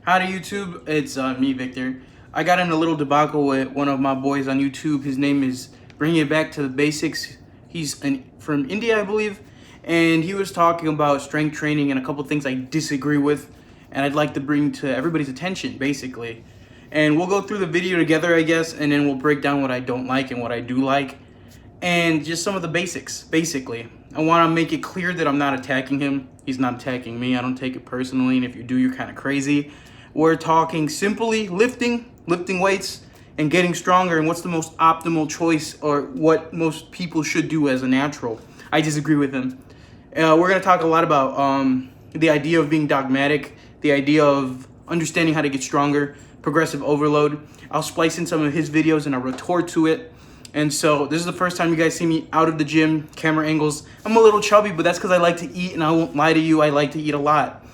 Hi to YouTube, it's me, Victor. I got in a little debacle with one of my boys on YouTube. His name is Bringing It Back to the Basics. He's from India, I believe, and he was talking about strength training and a couple things I disagree with, and I'd like to bring to everybody's attention, basically. And we'll go through the video together, I guess, and then we'll break down what I don't like and what I do like, and just some of the basics, basically. I want to make it clear that I'm not attacking him. He's not attacking me. I don't take it personally, and if you do, you're kind of crazy. We're talking simply lifting weights and getting stronger, and what's the most optimal choice or what most people should do as a natural. I disagree with him. We're going to talk a lot about the idea of being dogmatic, the idea of understanding how to get stronger, progressive overload. I'll splice in some of his videos and I'll retort to it. And so this is the first time you guys see me out of the gym, camera angles. I'm a little chubby, but that's because I like to eat, and I won't lie to you, I like to eat a lot.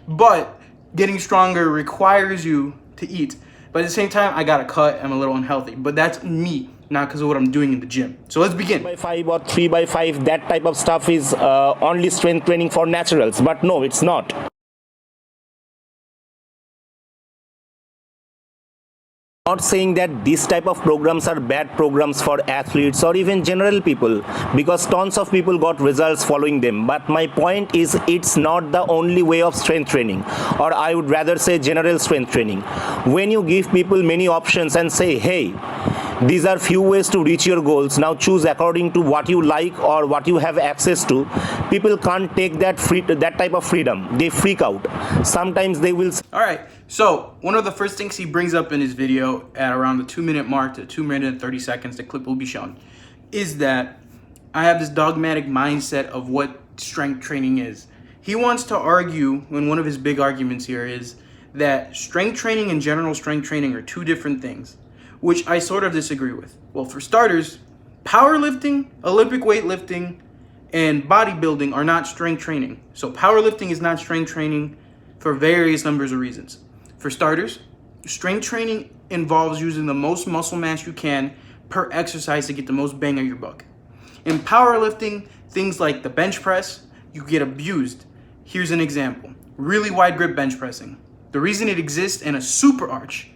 But getting stronger requires you to eat. But at the same time, I got a cut, I'm a little unhealthy. But that's me, not because of what I'm doing in the gym. So let's begin. 5 or 3x5, that type of stuff is only strength training for naturals. But no, it's not. Not saying that these type of programs are bad programs for athletes or even general people, because tons of people got results following them. But my point is, it's not the only way of strength training, or I would rather say general strength training. When you give people many options and say, hey, these are few ways to reach your goals, now choose according to what you like or what you have access to, people can't take that type of freedom. They freak out. Sometimes they will. All right, so one of the first things he brings up in his video at around the 2-minute mark to 2 minutes and 30 seconds, the clip will be shown, is that I have this dogmatic mindset of what strength training is. He wants to argue, when one of his big arguments here is that strength training and general strength training are two different things, which I sort of disagree with. Well, for starters, powerlifting, Olympic weightlifting, and bodybuilding are not strength training. So powerlifting is not strength training for various numbers of reasons. For starters, strength training involves using the most muscle mass you can per exercise to get the most bang of your buck. In powerlifting, things like the bench press, you get abused. Here's an example. Really wide grip bench pressing. The reason it exists in a super arch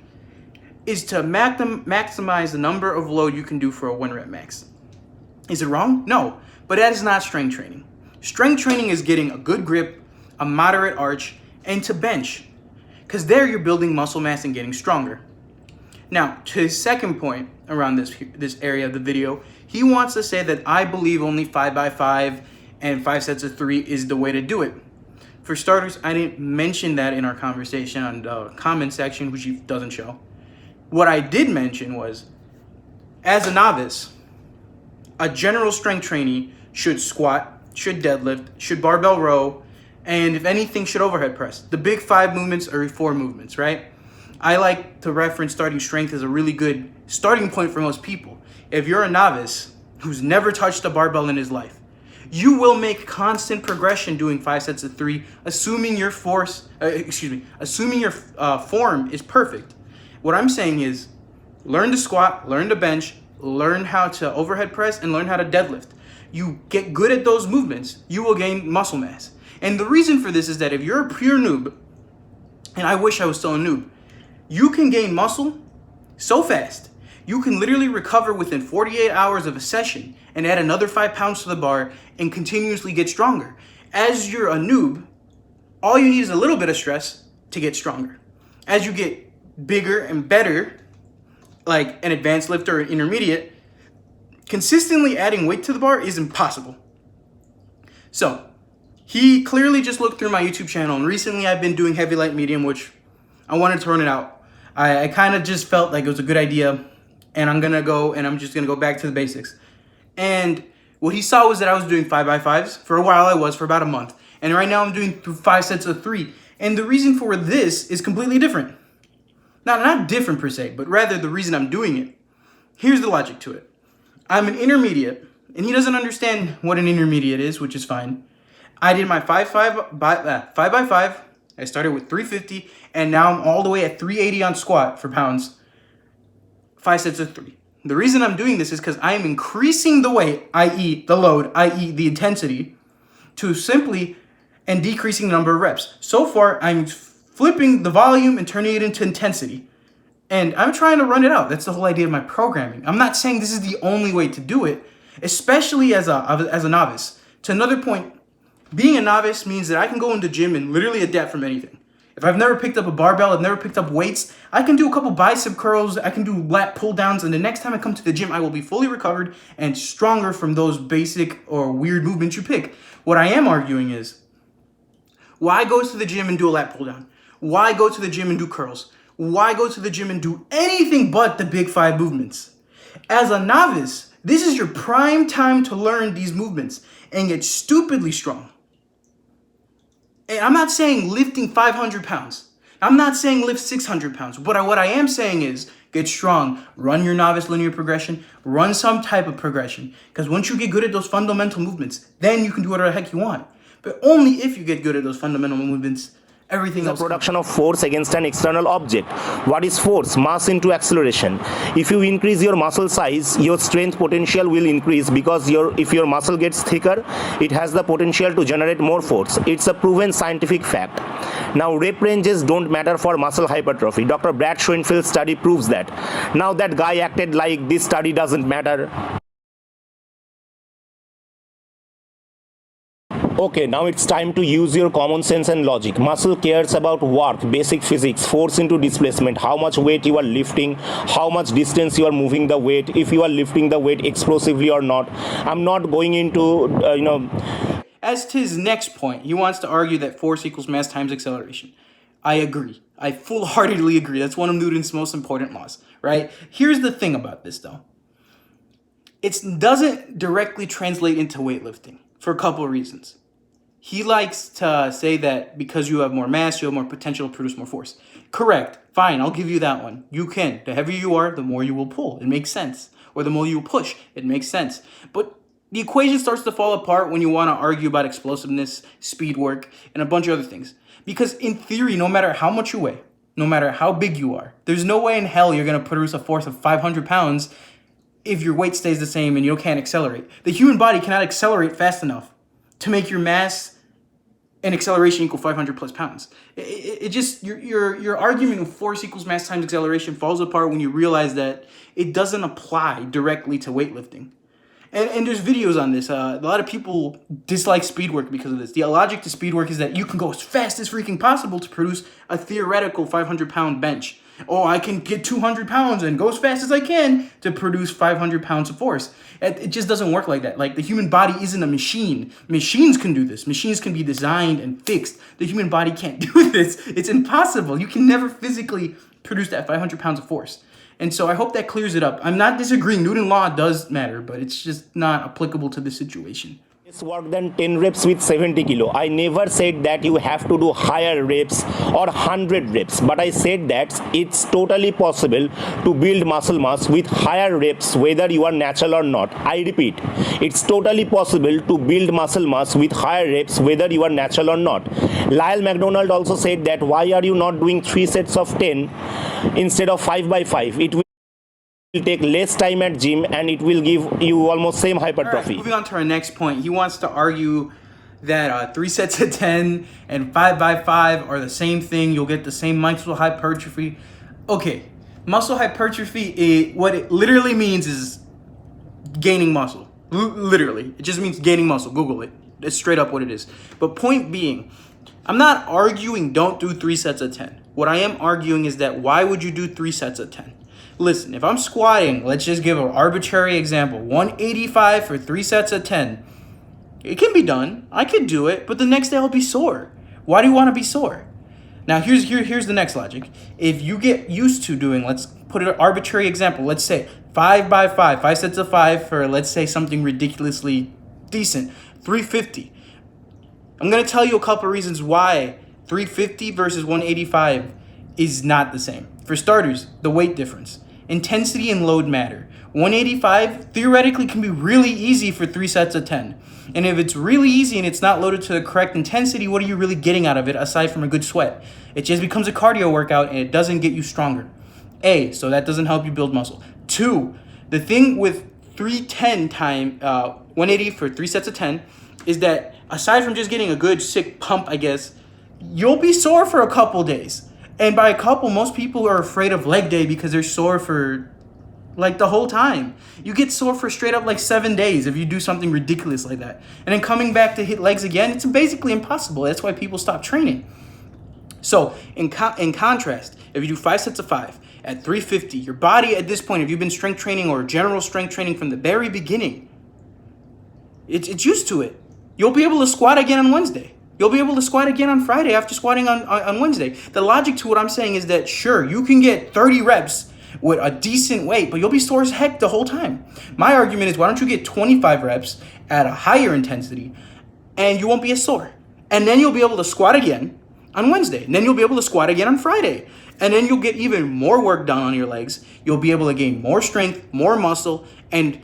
is to maximize the number of load you can do for a 1 rep max. Is it wrong? No, but that is not strength training. Strength training is getting a good grip, a moderate arch, and to bench, because there you're building muscle mass and getting stronger. Now, to his second point around this area of the video, he wants to say that I believe only 5x5 and 5 sets of 3 is the way to do it. For starters, I didn't mention that in our conversation on the comment section, which he doesn't show. What I did mention was, as a novice, a general strength trainee should squat, should deadlift, should barbell row, and if anything, should overhead press. The big 5 movements or 4 movements, right? I like to reference starting strength as a really good starting point for most people. If you're a novice who's never touched a barbell in his life, you will make constant progression doing 5 sets of 3, assuming your form is perfect. What I'm saying is, learn to squat, learn to bench, learn how to overhead press, and learn how to deadlift. You get good at those movements, you will gain muscle mass. And the reason for this is that if you're a pure noob, and I wish I was still a noob, you can gain muscle so fast. You can literally recover within 48 hours of a session and add another 5 pounds to the bar and continuously get stronger. As you're a noob, all you need is a little bit of stress to get stronger. As you get bigger and better, like an advanced lifter or an intermediate, consistently adding weight to the bar is impossible. So he clearly just looked through my YouTube channel, and recently I've been doing heavy, light, medium, which I wanted to run it out. I kind of just felt like it was a good idea, and I'm just gonna go back to the basics. And what he saw was that I was doing 5x5s. For a while for about a month. And right now I'm doing 5 sets of 3. And the reason for this is completely different. Not different per se, but rather the reason I'm doing it. Here's the logic to it. I'm an intermediate, and he doesn't understand what an intermediate is, which is fine. I did my 5x5. I started with 350, and now I'm all the way at 380 on squat for pounds. 5 sets of 3. The reason I'm doing this is because I am increasing the weight, i.e. the load, i.e. the intensity, to simply and decreasing the number of reps. So far, I'm flipping the volume and turning it into intensity. And I'm trying to run it out. That's the whole idea of my programming. I'm not saying this is the only way to do it, especially as a novice. To another point, being a novice means that I can go into the gym and literally adapt from anything. If I've never picked up a barbell, I've never picked up weights, I can do a couple bicep curls, I can do lat pull downs, and the next time I come to the gym, I will be fully recovered and stronger from those basic or weird movements you pick. What I am arguing is, why go to the gym and do a lat pull down? Why go to the gym and do curls? Why go to the gym and do anything but the big 5 movements? As a novice, this is your prime time to learn these movements and get stupidly strong. And I'm not saying lifting 500 pounds. I'm not saying lift 600 pounds. What I am saying is get strong. Run your novice linear progression. Run some type of progression. Because once you get good at those fundamental movements, then you can do whatever the heck you want. But only if you get good at those fundamental movements, everything else. The production of force against an external object. What is force? Mass into acceleration. If you increase your muscle size, your strength potential will increase because if your muscle gets thicker, it has the potential to generate more force. It's a proven scientific fact. Now, rep ranges don't matter for muscle hypertrophy. Dr. Brad Schoenfeld's study proves that. Now that guy acted like this study doesn't matter. Okay, now it's time to use your common sense and logic. Muscle cares about work, basic physics, force into displacement, how much weight you are lifting, how much distance you are moving the weight, if you are lifting the weight explosively or not. I'm not going into, As to his next point, he wants to argue that force equals mass times acceleration. I agree. I full-heartedly agree. That's one of Newton's most important laws, right? Here's the thing about this, though. It doesn't directly translate into weightlifting for a couple of reasons. He likes to say that because you have more mass, you have more potential to produce more force. Correct. Fine, I'll give you that one. You can. The heavier you are, the more you will pull. It makes sense. Or the more you push. It makes sense. But the equation starts to fall apart when you want to argue about explosiveness, speed work, and a bunch of other things. Because in theory, no matter how much you weigh, no matter how big you are, there's no way in hell you're going to produce a force of 500 pounds if your weight stays the same and you can't accelerate. The human body cannot accelerate fast enough to make your mass and acceleration equal 500 plus pounds. It just, your argument of force equals mass times acceleration falls apart when you realize that it doesn't apply directly to weightlifting. And there's videos on this. A lot of people dislike speed work because of this. The logic to speed work is that you can go as fast as freaking possible to produce a theoretical 500-pound bench. Oh, I can get 200 pounds and go as fast as I can to produce 500 pounds of force. It just doesn't work like that. Like, the human body isn't a machine. Machines can do this. Machines can be designed and fixed. The human body can't do this. It's impossible. You can never physically produce that 500 pounds of force. And so I hope that clears it up. I'm not disagreeing. Newton law does matter, but it's just not applicable to this situation. Less work than 10 reps with 70 kilo. I never said that you have to do higher reps or 100 reps, but I said that it's totally possible to build muscle mass with higher reps whether you are natural or not. I repeat, it's totally possible to build muscle mass with higher reps whether you are natural or not. Lyle McDonald also said that why are you not doing 3 sets of 10 instead of 5 by 5? It will take less time at gym and it will give you almost same hypertrophy. Right, moving on to our next point, he wants to argue that 3 sets of 10 and 5 by 5 are the same thing. You'll get the same muscle hypertrophy. Okay, muscle hypertrophy, what it literally means is gaining muscle. Literally, it just means gaining muscle. Google it. That's straight up what it is. But point being, I'm not arguing don't do 3 sets of 10. What I am arguing is that why would you do 3 sets of 10? Listen, if I'm squatting, let's just give an arbitrary example, 185 for 3 sets of 10. It can be done. I could do it, but the next day I'll be sore. Why do you want to be sore? Now, here's the next logic. If you get used to doing, let's put an arbitrary example. Let's say 5 by 5, 5 sets of 5 for, let's say, something ridiculously decent, 350. I'm going to tell you a couple reasons why 350 versus 185 is not the same. For starters, the weight difference. Intensity and load matter. 185 theoretically can be really easy for 3 sets of 10. And if it's really easy and it's not loaded to the correct intensity, what are you really getting out of it aside from a good sweat? It just becomes a cardio workout and it doesn't get you stronger. So that doesn't help you build muscle. 2, the thing with 310 time 180 for 3 sets of 10 is that aside from just getting a good sick pump, I guess, you'll be sore for a couple days. And by a couple, most people are afraid of leg day because they're sore for like the whole time. You get sore for straight up like 7 days if you do something ridiculous like that. And then coming back to hit legs again, it's basically impossible. That's why people stop training. So in contrast, if you do 5 sets of 5 at 350, your body at this point, if you've been strength training or general strength training from the very beginning, it's used to it. You'll be able to squat again on Wednesday. You'll be able to squat again on Friday after squatting on Wednesday. The logic to what I'm saying is that, sure, you can get 30 reps with a decent weight, but you'll be sore as heck the whole time. My argument is, why don't you get 25 reps at a higher intensity and you won't be as sore? And then you'll be able to squat again on Wednesday. And then you'll be able to squat again on Friday. And then you'll get even more work done on your legs. You'll be able to gain more strength, more muscle, and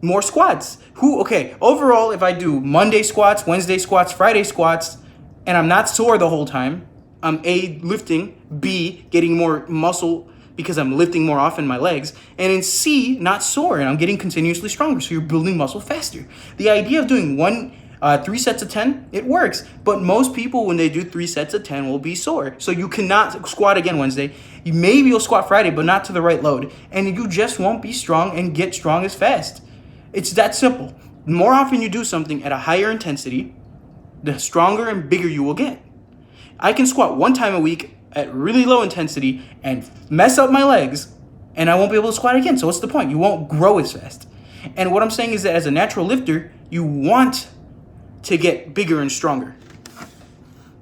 more squats. Okay, overall, if I do Monday squats, Wednesday squats, Friday squats, and I'm not sore the whole time, I'm A, lifting, B, getting more muscle because I'm lifting more often my legs, and in C, not sore, and I'm getting continuously stronger, so you're building muscle faster. The idea of doing 3 sets of 10, it works, but most people, when they do 3 sets of 10, will be sore. So you cannot squat again Wednesday. Maybe you'll squat Friday, but not to the right load, and you just won't be strong and get strong as fast. It's that simple. The more often you do something at a higher intensity, the stronger and bigger you will get. I can squat 1 time a week at really low intensity and mess up my legs, and I won't be able to squat again. So what's the point? You won't grow as fast. And what I'm saying is that as a natural lifter, you want to get bigger and stronger,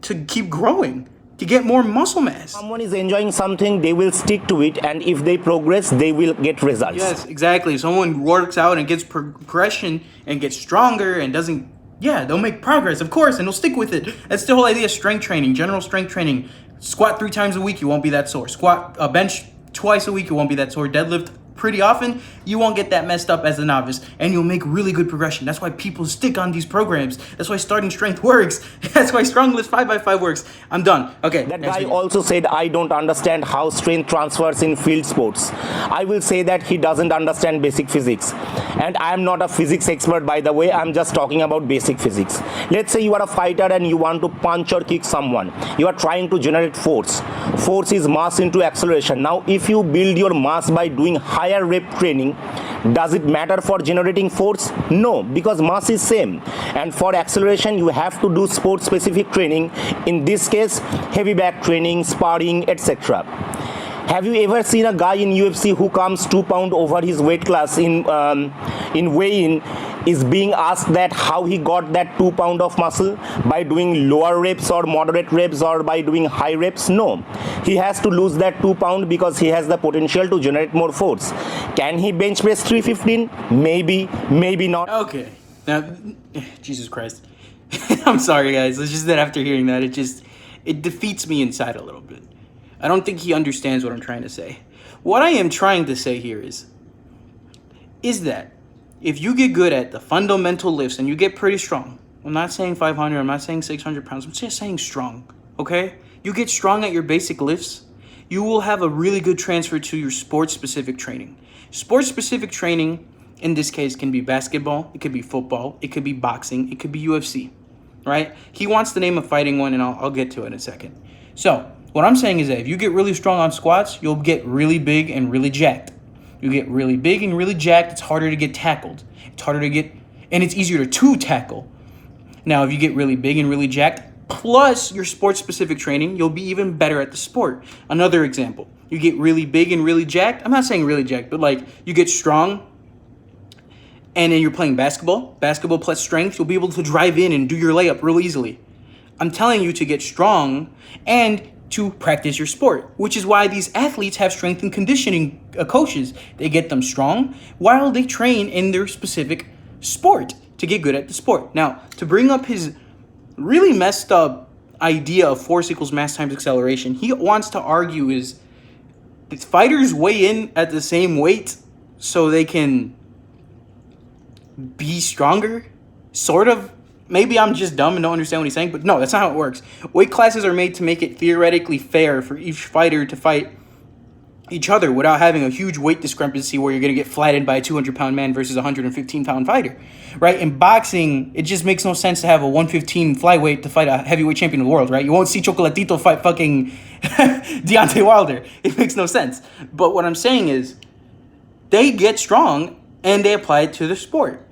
to keep growing, to get more muscle mass. Someone is enjoying something, they will stick to it, and if they progress, they will get results. Yes, exactly. If someone works out and gets progression and gets stronger and they'll make progress, of course, and they'll stick with it. That's the whole idea of strength training, general strength training. Squat 3 times a week, you won't be that sore. Squat bench twice a week, you won't be that sore. Deadlift pretty often, you won't get that messed up as a novice, and you'll make really good progression. That's why people stick on these programs. That's why starting strength works. That's why strong lift 5x5 works. I'm done. Okay. That guy also said, I don't understand how strength transfers in field sports. I will say that he doesn't understand basic physics. And I am not a physics expert, by the way. I'm just talking about basic physics. Let's say you are a fighter and you want to punch or kick someone. You are trying to generate force. Force is mass into acceleration. Now, if you build your mass by doing higher rep training, does it matter for generating force? No, because mass is same. And for acceleration, you have to do sport specific training. In this case, heavy back training, sparring, etc. Have you ever seen a guy in UFC who comes 2 pounds over his weight class in weigh-in is being asked that how he got that 2 pounds of muscle by doing lower reps or moderate reps or by doing high reps? No. He has to lose that 2 pounds because he has the potential to generate more force. Can he bench press 315? Maybe, maybe not. Okay. Now, Jesus Christ. I'm sorry, guys. It's just that after hearing that, it defeats me inside a little bit. I don't think he understands what I'm trying to say. What I am trying to say here is that if you get good at the fundamental lifts and you get pretty strong, I'm not saying 500, I'm not saying 600 pounds, I'm just saying strong, okay? You get strong at your basic lifts, you will have a really good transfer to your sports-specific training. Sports-specific training, in this case, can be basketball, it could be football, it could be boxing, it could be UFC, right? He wants to name a fighting one, and I'll get to it in a second. So, what I'm saying is that if you get really strong on squats, you'll get really big and really jacked. You get really big and really jacked, it's harder to get tackled. It's harder to get, and it's easier to tackle. Now, if you get really big and really jacked, plus your sports-specific training, you'll be even better at the sport. Another example, you get really big and really jacked. I'm not saying really jacked, but like you get strong, and then you're playing basketball plus strength, you'll be able to drive in and do your layup real easily. I'm telling you to get strong and to practice your sport, which is why these athletes have strength and conditioning coaches. They get them strong while they train in their specific sport to get good at the sport. Now, to bring up his really messed up idea of force equals mass times acceleration, he wants to argue is that fighters weigh in at the same weight so they can be stronger, sort of. Maybe I'm just dumb and don't understand what he's saying, but no, that's not how it works. Weight classes are made to make it theoretically fair for each fighter to fight each other without having a huge weight discrepancy where you're going to get flattened by a 200-pound man versus a 115-pound fighter, right? In boxing, it just makes no sense to have a 115 flyweight to fight a heavyweight champion of the world, right? You won't see Chocolatito fight fucking Deontay Wilder. It makes no sense. But what I'm saying is they get strong and they apply it to the sport.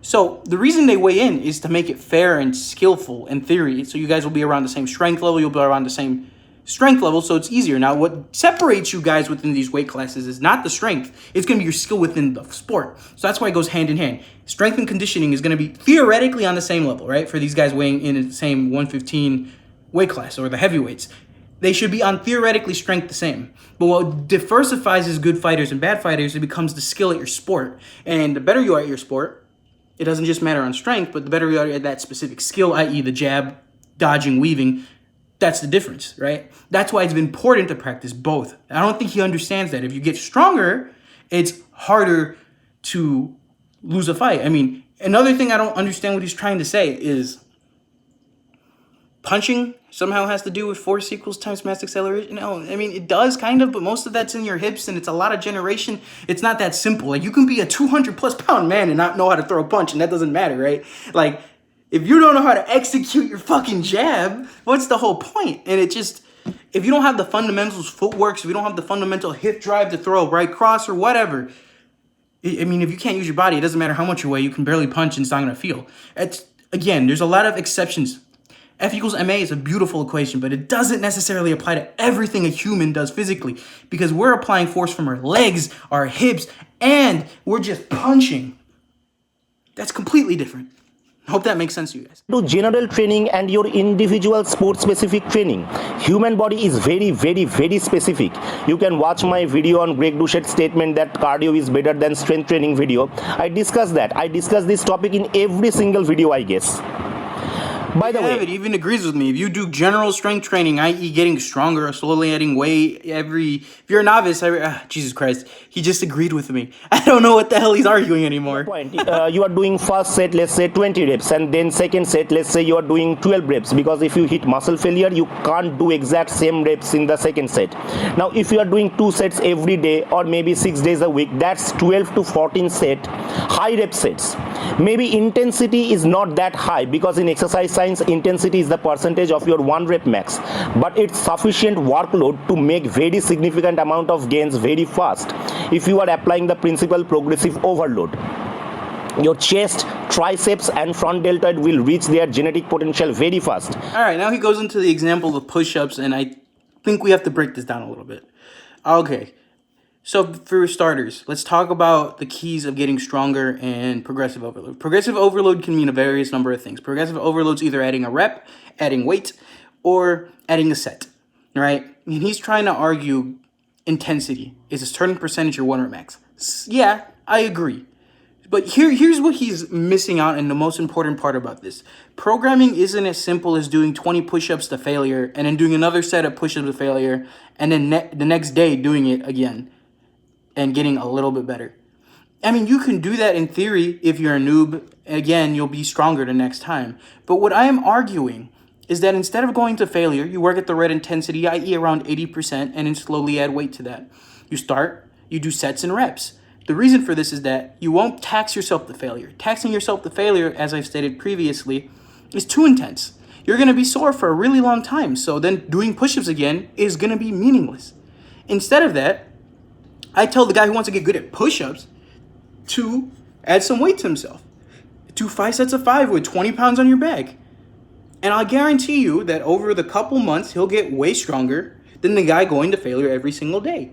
So the reason they weigh in is to make it fair and skillful in theory. So you guys will be around the same strength level. You'll be around the same strength level, so it's easier. Now, what separates you guys within these weight classes is not the strength. It's going to be your skill within the sport. So that's why it goes hand in hand. Strength and conditioning is going to be theoretically on the same level, right? For these guys weighing in the same 115 weight class or the heavyweights. They should be on theoretically strength the same. But what diversifies is good fighters and bad fighters, it becomes the skill at your sport. And the better you are at your sport, it doesn't just matter on strength, but the better you are at that specific skill, i.e. the jab, dodging, weaving, that's the difference, right? That's why it's important to practice both. I don't think he understands that. If you get stronger, it's harder to lose a fight. I mean, another thing I don't understand what he's trying to say is punching somehow has to do with force equals times mass acceleration. No, I mean, it does kind of, but most of that's in your hips and it's a lot of generation. It's not that simple. Like, you can be a 200+ pound man and not know how to throw a punch, and that doesn't matter, right? Like, if you don't know how to execute your fucking jab, what's the whole point? And it just, if you don't have the fundamentals, footwork, if you don't have the fundamental hip drive to throw a right cross or whatever, I mean, if you can't use your body, it doesn't matter how much you weigh, you can barely punch and it's not going to feel. It's, again, there's a lot of exceptions. F equals MA is a beautiful equation, but it doesn't necessarily apply to everything a human does physically, because we're applying force from our legs, our hips, and we're just punching. That's completely different. I hope that makes sense to you guys. To general training and your individual sport specific training, human body is very, very, very specific. You can watch my video on Greg Doucet's statement that cardio is better than strength training video. I discuss that. I discuss this topic in every single video, I guess. By the way, it even agrees with me. If you do general strength training, i.e. getting stronger or slowly adding weight if you're a novice, Jesus Christ, he just agreed with me. I don't know what the hell he's arguing anymore. Point. You are doing first set, let's say 20 reps, and then second set, let's say you are doing 12 reps, because if you hit muscle failure, you can't do exact same reps in the second set. Now, if you are doing 2 sets every day or maybe 6 days a week, that's 12 to 14 set high rep sets. Maybe intensity is not that high, because in exercise science, intensity is the percentage of your 1 rep max, but it's sufficient workload to make very significant amount of gains very fast if you are applying the principle progressive overload. Your chest, triceps and front deltoid will reach their genetic potential very fast. All right, now he goes into the example of push-ups, and I think we have to break this down a little bit. Okay. So for starters, let's talk about the keys of getting stronger and progressive overload. Progressive overload can mean a various number of things. Progressive overload is either adding a rep, adding weight, or adding a set, right? And he's trying to argue intensity is a certain percentage your 1 rep max. Yeah, I agree. But here's what he's missing out, and the most important part about this. Programming isn't as simple as doing 20 push-ups to failure and then doing another set of push-ups to failure and then the next day doing it again and getting a little bit better. I mean, you can do that in theory if you're a noob. Again, you'll be stronger the next time. But what I am arguing is that instead of going to failure, you work at the right intensity, i.e. around 80%, and then slowly add weight to that. You start, you do sets and reps. The reason for this is that you won't tax yourself to failure. Taxing yourself to failure, as I've stated previously, is too intense. You're going to be sore for a really long time, so then doing push-ups again is going to be meaningless. Instead of that, I tell the guy who wants to get good at push-ups to add some weight to himself. Do 5 sets of 5 with 20 pounds on your back. And I'll guarantee you that over the couple months, he'll get way stronger than the guy going to failure every single day.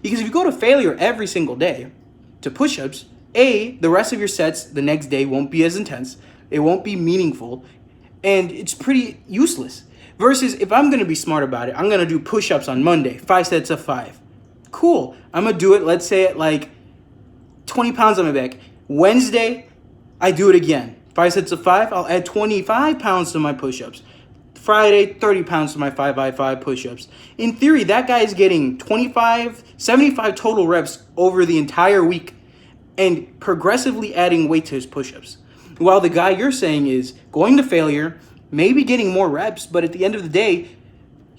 Because if you go to failure every single day to push-ups, the rest of your sets the next day won't be as intense. It won't be meaningful. And it's pretty useless. Versus if I'm going to be smart about it, I'm going to do push-ups on Monday, 5 sets of 5. Cool. I'm going to do it, let's say at like 20 pounds on my back. Wednesday, I do it again. 5 sets of 5, I'll add 25 pounds to my push-ups. Friday, 30 pounds to my 5x5 push-ups. In theory, that guy is getting 75 total reps over the entire week and progressively adding weight to his push-ups. While the guy you're saying is going to failure, maybe getting more reps, but at the end of the day,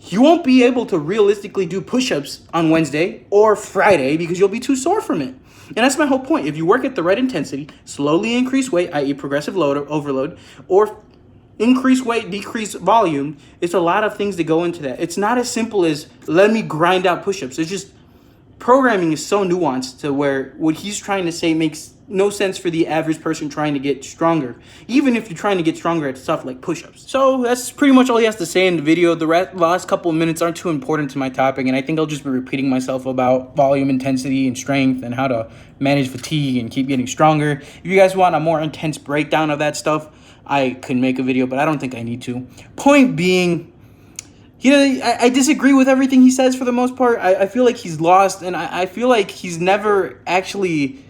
you won't be able to realistically do push-ups on Wednesday or Friday because you'll be too sore from it. And that's my whole point. If you work at the right intensity, slowly increase weight, i.e. progressive load or overload, or increase weight, decrease volume, it's a lot of things that go into that. It's not as simple as let me grind out push-ups. It's just programming is so nuanced to where what he's trying to say makes no sense for the average person trying to get stronger, even if you're trying to get stronger at stuff like push-ups. So that's pretty much all he has to say in the video. The last couple of minutes aren't too important to my topic, and I think I'll just be repeating myself about volume, intensity, and strength, and how to manage fatigue and keep getting stronger. If you guys want a more intense breakdown of that stuff, I could make a video, but I don't think I need to. Point being, I disagree with everything he says for the most part. I feel like he's lost, and I feel like he's never actually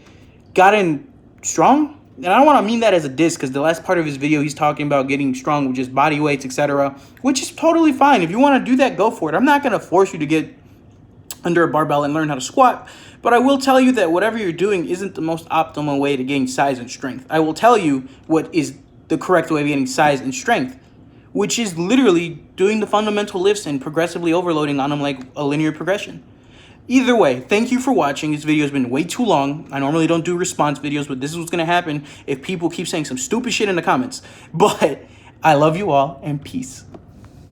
gotten strong. And I don't want to mean that as a diss, because the last part of his video, he's talking about getting strong with just body weights, etc., which is totally fine. If you want to do that, go for it. I'm not going to force you to get under a barbell and learn how to squat, but I will tell you that whatever you're doing isn't the most optimal way to gain size and strength. I will tell you what is the correct way of getting size and strength, which is literally doing the fundamental lifts and progressively overloading on them like a linear progression. Either way, thank you for watching. This video has been way too long. I normally don't do response videos, but this is what's going to happen if people keep saying some stupid shit in the comments. But I love you all, and peace.